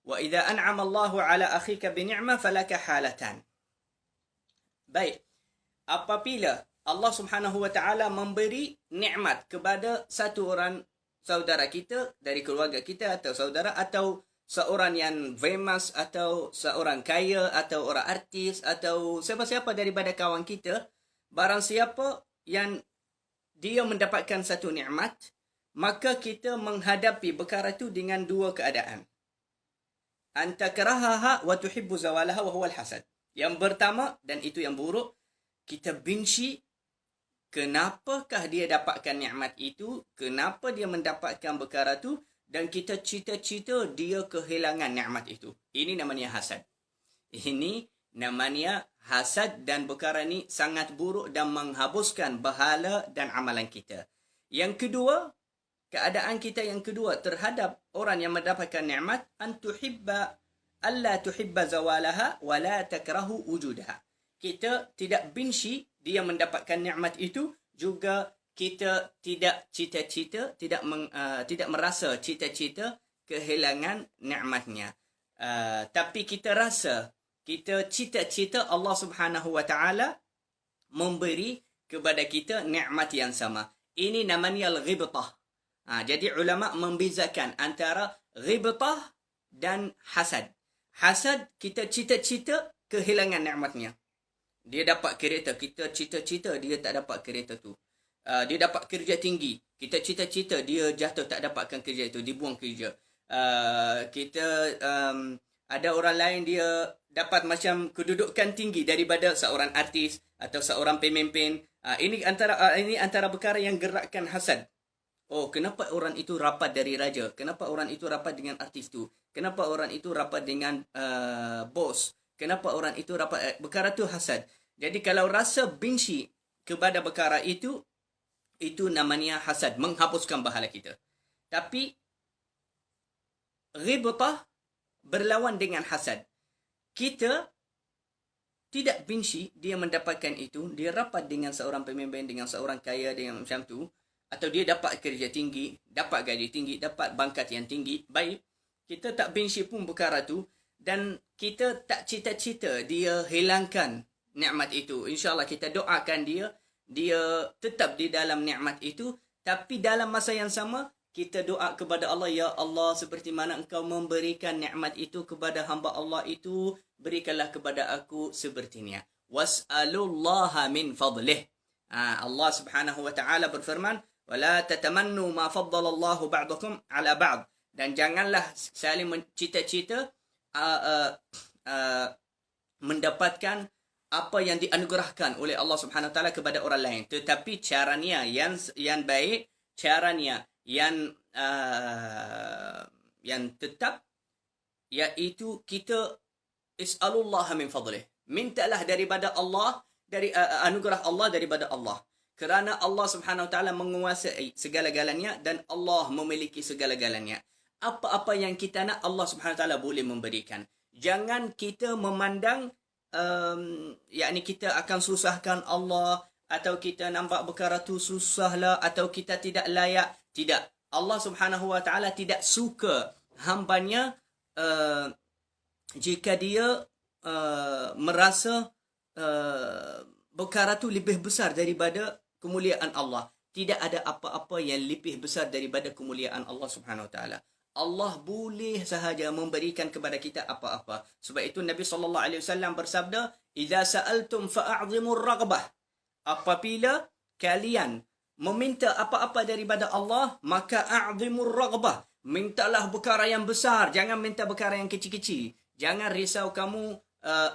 Wa idza an'ama Allahu ala akhika bi ni'mah falaka halatan. Baik. Apabila Allah Subhanahu wa taala memberi nikmat kepada satu orang saudara kita dari keluarga kita atau saudara atau seorang yang famous atau seorang kaya atau orang artis atau siapa-siapa daripada kawan kita, barang siapa yang dia mendapatkan satu nikmat, maka kita menghadapi perkara itu dengan dua keadaan. Anta karahaha wa tuhibbu zawalaha wa huwa al-hasad. Yang pertama, dan itu yang buruk, kita benci kenapakah dia dapatkan nikmat itu, kenapa dia mendapatkan perkara itu, dan kita cita-cita dia kehilangan nikmat itu. Ini namanya hasad. Ini namanya hasad, dan perkara ini sangat buruk dan menghabiskan pahala dan amalan kita. Yang kedua, keadaan kita yang kedua terhadap orang yang mendapatkan nikmat, alla tuhibba zawalaha wa la takrahu wujudaha. Kita tidak benci dia mendapatkan nikmat itu, juga kita tidak cita-cita, tidak merasa cita-cita kehilangan nikmatnya. Tapi kita rasa, kita cita-cita Allah Subhanahu wa taala memberi kepada kita nikmat yang sama. Ini namanya al-ghibtah. Jadi ulama membezakan antara ghibtah dan hasad. Hasad, kita cita-cita kehilangan nikmatnya. Dia dapat kereta, kita cita-cita dia tak dapat kereta tu. Dia dapat kerja tinggi, kita cita-cita dia jatuh tak dapatkan kerja itu, dibuang kerja. Ada orang lain dia dapat macam kedudukan tinggi daripada seorang artis atau seorang pemimpin. Ini antara perkara yang gerakkan hasad. Oh, kenapa orang itu rapat dari raja? Kenapa orang itu rapat dengan artis tu? Kenapa orang itu rapat dengan bos? Kenapa orang itu rapat? Perkara tu hasad. Jadi kalau rasa benci kepada perkara itu namanya hasad, menghapuskan pahala kita. Tapi ghibtah berlawan dengan hasad. Kita tidak benci dia mendapatkan itu, dia rapat dengan seorang pemimpin, dengan seorang kaya, dengan macam tu, atau dia dapat kerja tinggi, dapat gaji tinggi, dapat pangkat yang tinggi. Baik, kita tak benci pun perkara tu, dan kita tak cita-cita dia hilangkan nikmat itu. InsyaAllah kita doakan dia tetap di dalam nikmat itu, tapi dalam masa yang sama kita doa kepada Allah, ya Allah, seperti mana engkau memberikan nikmat itu kepada hamba Allah itu, berikanlah kepada aku sepertinya. Was'alullaha min fadlih. Allah Subhanahu wa taala berfirman, wala tatamannu ma faddalallahu ba'dakum ala ba'd. Dan janganlah saling mencita-cita mendapatkan apa yang dianugerahkan oleh Allah Subhanahu Wa Taala kepada orang lain, tetapi caranya yang baik, caranya yang tetap, iaitu kita is'alullah min fadlih, mintalah daripada Allah, dari anugerah Allah daripada Allah, kerana Allah Subhanahu Wa Taala menguasai segala-galanya dan Allah memiliki segala-galanya. Apa-apa yang kita nak, Allah Subhanahu Wa Taala boleh memberikan. Jangan kita memandang kita akan susahkan Allah, atau kita nampak perkara tu susahlah, atau kita tidak layak. Tidak. Allah Subhanahu Wa Taala tidak suka hambanya jika dia merasa perkara tu lebih besar daripada kemuliaan Allah. Tidak ada apa-apa yang lebih besar daripada kemuliaan Allah Subhanahu Wa Taala. Allah boleh sahaja memberikan kepada kita apa-apa. Sebab itu Nabi SAW bersabda, "Idza sa'altum fa'a'zimur raghbah." Apabila kalian meminta apa-apa daripada Allah, maka a'zimur raghbah. Mintalah perkara yang besar, jangan minta perkara yang kecil-kecil. Jangan risau kamu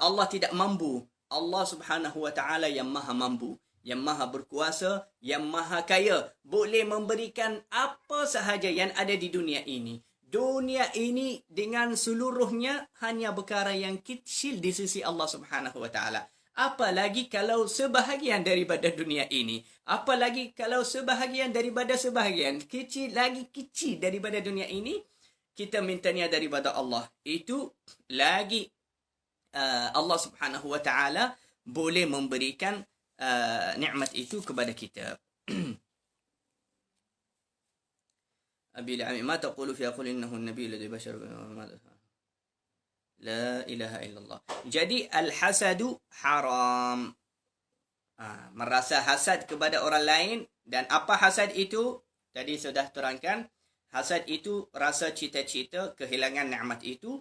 Allah tidak mampu. Allah Subhanahu Wa Taala yang Maha mampu, yang Maha berkuasa, yang Maha kaya, boleh memberikan apa sahaja yang ada di dunia ini. Dunia ini dengan seluruhnya hanya perkara yang kecil di sisi Allah Subhanahu Wa Taala. Apalagi kalau sebahagian daripada dunia ini. Apalagi kalau sebahagian daripada sebahagian. Kecil lagi kecil daripada dunia ini. Kita mintanya daripada Allah. Itu lagi Allah Subhanahu Wa Taala boleh memberikan nikmat itu kepada kita. أبي لعمي ما تقول في أقول إنه النبي الذي بشر La ilaha illallah. Jadi al-hasadu haram. Merasa hasad kepada orang lain. Dan apa hasad itu? Tadi sudah terangkan. Hasad itu rasa cita-cita kehilangan nikmat itu.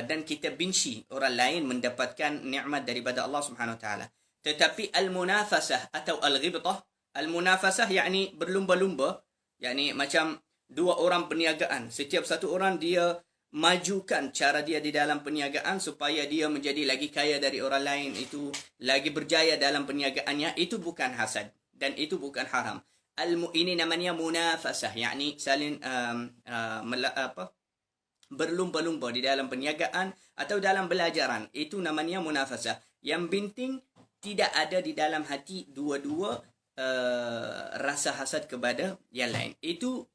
Dan kita benci orang lain mendapatkan nikmat daripada Allah Subhanahu Wa Taala. Tetapi al-munafasah atau al-ghibtah. Al-munafasah yakni berlumba-lumba. Yakni macam dua orang perniagaan. Setiap satu orang dia majukan cara dia di dalam perniagaan supaya dia menjadi lagi kaya dari orang lain, itu lagi berjaya dalam perniagaannya. Itu bukan hasad dan itu bukan haram. Ini namanya munafasah, yakni saling berlumba-lumba di dalam perniagaan atau dalam belajaran. Itu namanya munafasah. Yang penting tidak ada di dalam hati dua-dua rasa hasad kepada yang lain. Itu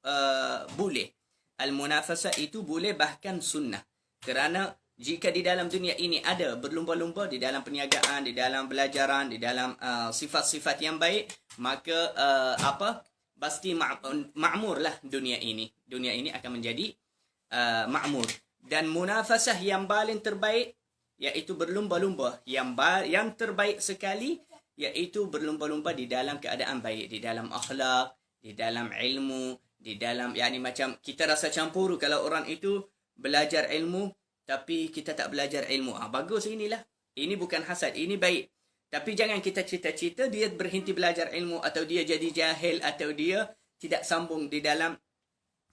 boleh. Al-munafasah itu boleh, bahkan sunnah. Kerana jika di dalam dunia ini ada berlumba-lumba di dalam perniagaan, di dalam belajaran, di dalam sifat-sifat yang baik, maka pasti makmurlah dunia ini. Dunia ini akan menjadi makmur. Dan munafasah yang paling terbaik iaitu berlumba-lumba. Yang terbaik sekali iaitu berlumba-lumba di dalam keadaan baik, di dalam akhlak, di dalam ilmu, di dalam yakni macam kita rasa campur kalau orang itu belajar ilmu tapi kita tak belajar ilmu. Bagus, inilah. Ini bukan hasad, ini baik. Tapi jangan kita cita-cita dia berhenti belajar ilmu atau dia jadi jahil atau dia tidak sambung di dalam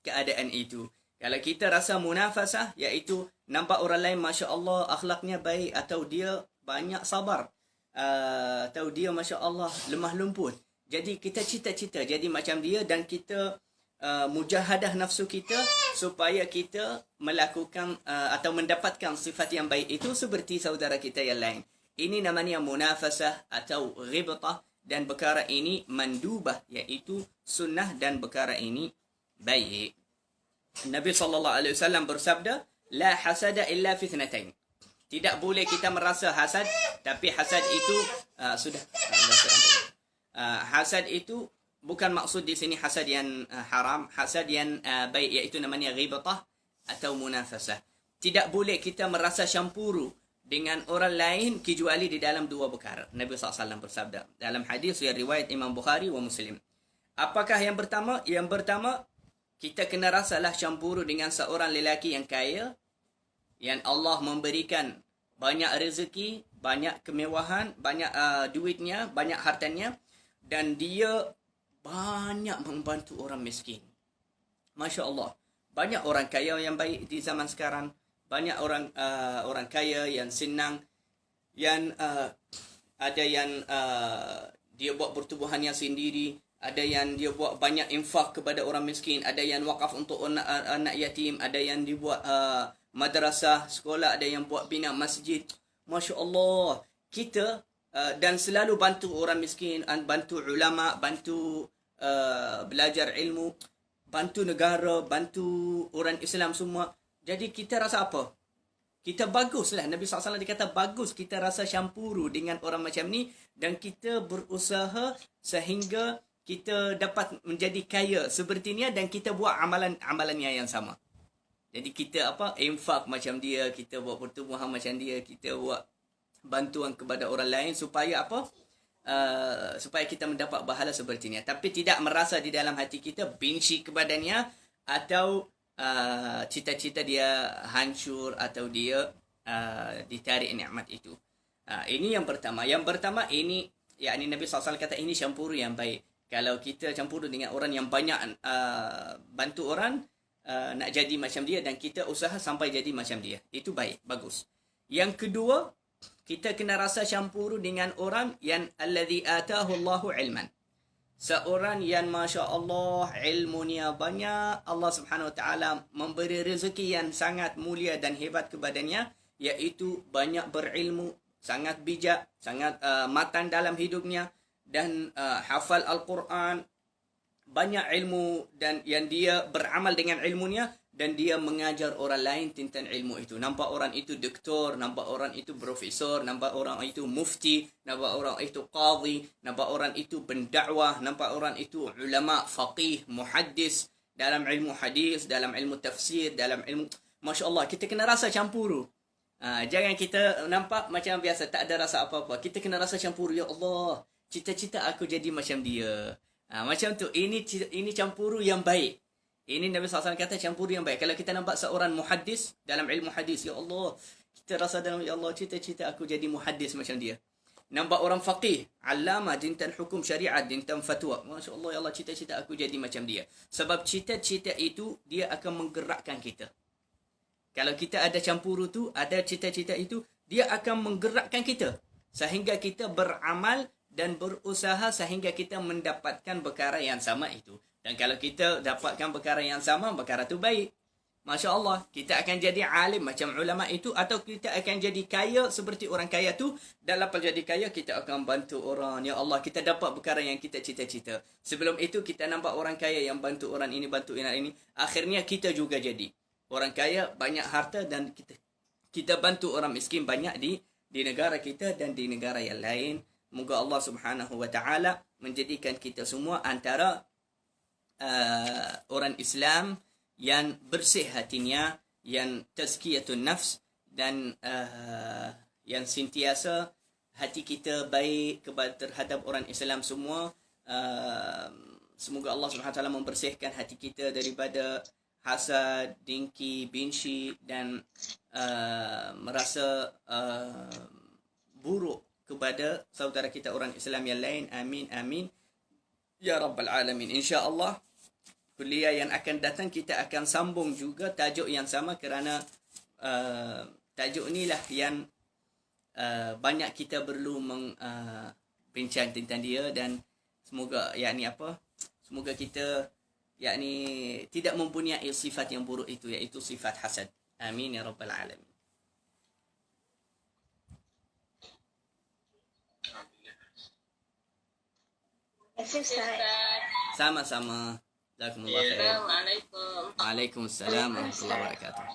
keadaan itu. Kalau kita rasa munafasah iaitu nampak orang lain masya-Allah akhlaknya baik atau dia banyak sabar atau dia masya-Allah lemah lembut. Jadi kita cita-cita jadi macam dia dan kita mujahadah nafsu kita supaya kita melakukan atau mendapatkan sifat yang baik itu seperti saudara kita yang lain. Ini namanya munafasah atau ghibtah, dan perkara ini mandubah iaitu sunnah, dan perkara ini baik. Nabi SAW bersabda, la hasada illa fi ithnatain. Tidak boleh kita merasa hasad, tapi hasad itu hasad itu bukan maksud di sini hasad yang haram, hasad yang baik iaitu namanya ghibtah atau munafasah. Tidak boleh kita merasa campuru dengan orang lain kecuali di dalam dua perkara. Nabi SAW bersabda dalam hadis yang riwayat Imam Bukhari wa Muslim. Apakah yang pertama? Yang pertama, kita kena rasalah campuru dengan seorang lelaki yang kaya, yang Allah memberikan banyak rezeki, banyak kemewahan, banyak duitnya, banyak hartanya, dan dia banyak membantu orang miskin. Masya Allah. Banyak orang kaya yang baik di zaman sekarang. Banyak orang kaya yang senang. Yang ada yang dia buat pertubuhannya sendiri. Ada yang dia buat banyak infak kepada orang miskin. Ada yang wakaf untuk anak yatim. Ada yang dibuat madrasah, sekolah. Ada yang buat bina masjid. Masya Allah. Kita dan selalu bantu orang miskin, bantu ulama, bantu belajar ilmu, bantu negara, bantu orang Islam semua. Jadi kita rasa apa? Kita baguslah. Nabi SAW dia kata bagus kita rasa campuru dengan orang macam ni, dan kita berusaha sehingga kita dapat menjadi kaya seperti ni, dan kita buat amalannya yang sama. Jadi kita infak macam dia, kita buat pertubuhan macam dia, kita buat bantuan kepada orang lain supaya supaya kita mendapat pahala seperti ini. Tapi tidak merasa di dalam hati kita benci kepadanya atau cita-cita dia hancur atau dia ditarik nikmat itu. Ini yang pertama. Yang pertama ini yakni Nabi SAW kata ini campur yang baik. Kalau kita campur dengan orang yang banyak bantu orang, nak jadi macam dia, dan kita usaha sampai jadi macam dia, itu baik, bagus. Yang kedua, kita kena rasa campur dengan orang yang alladhi atahu Allahu ilman. Seorang yang Masya Allah ilmunya banyak, Allah Subhanahu Wa Taala memberi rezeki yang sangat mulia dan hebat kepadanya, iaitu banyak berilmu, sangat bijak, sangat matang dalam hidupnya, dan hafal Al-Quran, banyak ilmu, dan yang dia beramal dengan ilmunya, dan dia mengajar orang lain tentang ilmu itu. Nampak orang itu doktor, nampak orang itu profesor, nampak orang itu mufti, nampak orang itu qadhi, nampak orang itu pendakwah, nampak orang itu ulama, faqih, muhaddis, dalam ilmu hadis, dalam ilmu tafsir, dalam ilmu... Masya Allah, kita kena rasa campuru. Jangan kita nampak macam biasa, tak ada rasa apa-apa. Kita kena rasa campur. Ya Allah, cita-cita aku jadi macam dia. Macam tu. Ini campuru yang baik. Ini Nabi SAW kata campuru yang baik. Kalau kita nampak seorang muhaddis dalam ilmu hadis, ya Allah, kita rasa dalam, ya Allah, cita-cita aku jadi muhaddis macam dia. Nampak orang faqih, alama, dintan hukum syariat, dintan fatwa. Masya Allah, ya Allah, cita-cita aku jadi macam dia. Sebab cita-cita itu, dia akan menggerakkan kita. Kalau kita ada campuru tu, ada cita-cita itu, dia akan menggerakkan kita. Sehingga kita beramal dan berusaha sehingga kita mendapatkan perkara yang sama itu. Dan kalau kita dapatkan perkara yang sama, perkara tu baik. Masya Allah, kita akan jadi alim macam ulama itu, atau kita akan jadi kaya seperti orang kaya tu. Dan lepas jadi kaya, kita akan bantu orang. Ya Allah, kita dapat perkara yang kita cita-cita. Sebelum itu, kita nampak orang kaya yang bantu orang ini, bantu orang ini. Akhirnya, kita juga jadi orang kaya, banyak harta, dan kita bantu orang miskin banyak di negara kita dan di negara yang lain. Moga Allah Subhanahu wa taala menjadikan kita semua antara orang Islam yang bersih hatinya, yang tazkiyatun nafs, dan yang sentiasa hati kita baik terhadap orang Islam semua. Semoga Allah Subhanahu wa taala membersihkan hati kita daripada hasad, dengki, benci, dan merasa buruk kepada saudara kita orang Islam yang lain. Amin, amin. Ya Rabbal Alamin. InsyaAllah, kuliah yang akan datang kita akan sambung juga tajuk yang sama, kerana tajuk inilah yang banyak kita perlu bincang tentang dia, dan semoga semoga kita tidak mempunyai sifat yang buruk itu, iaitu sifat hasad. Amin ya Rabbal Alamin. Sama-sama. Jazakumullah khair. Assalamualaikum. Waalaikumsalam warahmatullahi wabarakatuh.